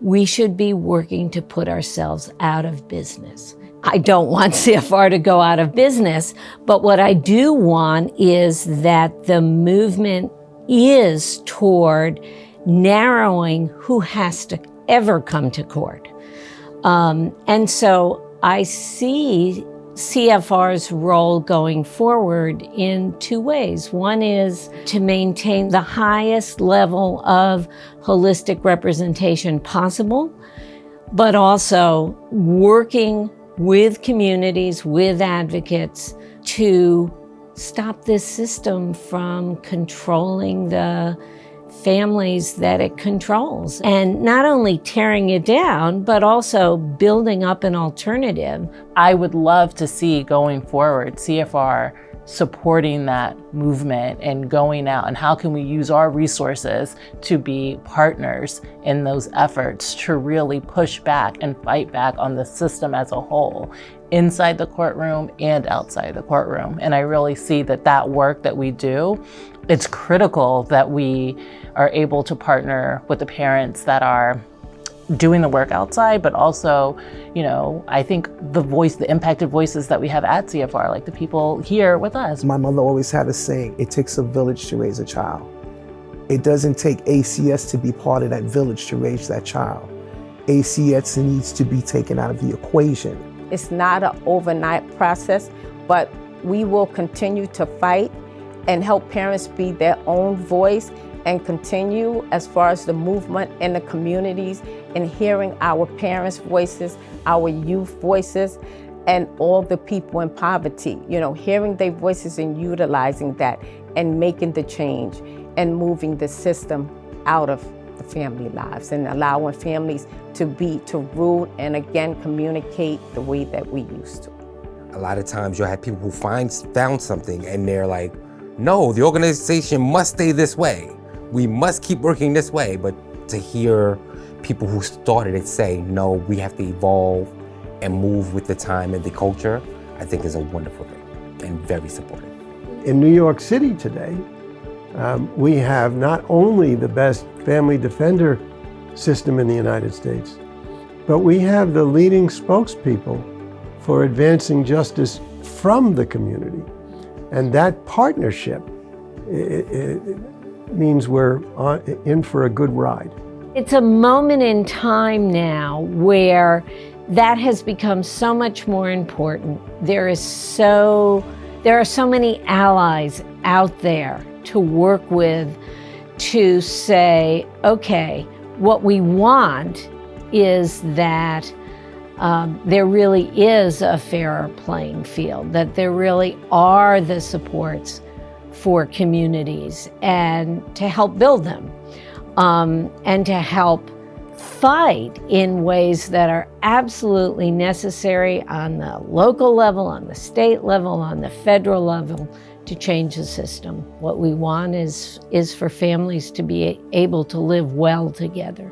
we should be working to put ourselves out of business. I don't want CFR to go out of business, but what I do want is that the movement is toward narrowing who has to ever come to court. And so I see CFR's role going forward in two ways. One is to maintain the highest level of holistic representation possible, but also working with communities, with advocates to stop this system from controlling the families that it controls. And not only tearing it down, but also building up an alternative. I would love to see going forward CFR supporting that movement and going out, and how can we use our resources to be partners in those efforts to really push back and fight back on the system as a whole, inside the courtroom and outside the courtroom. And I really see that work that we do, it's critical that we are able to partner with the parents that are doing the work outside, but also, I think the impacted voices that we have at CFR, like the people here with us. My mother always had a saying, it takes a village to raise a child. It doesn't take ACS to be part of that village to raise that child. ACS needs to be taken out of the equation. It's not an overnight process, but we will continue to fight and help parents be their own voice and continue as far as the movement in the communities and hearing our parents' voices, our youth voices, and all the people in poverty, hearing their voices and utilizing that and making the change and moving the system out of the family lives and allowing families to rule and again communicate the way that we used to. A lot of times you'll have people who found something and they're like, no, the organization must stay this way. We must keep working this way. But to hear people who started it say, no, we have to evolve and move with the time and the culture, I think is a wonderful thing and very supportive. In New York City today, we have not only the best family defender system in the United States, but we have the leading spokespeople for advancing justice from the community. And that partnership it means we're in for a good ride. It's a moment in time now where that has become so much more important. There are so many allies out there to work with to say, okay, what we want is that there really is a fairer playing field, that there really are the supports for communities and to help build them and to help fight in ways that are absolutely necessary on the local level, on the state level, on the federal level to change the system. What we want is for families to be able to live well together.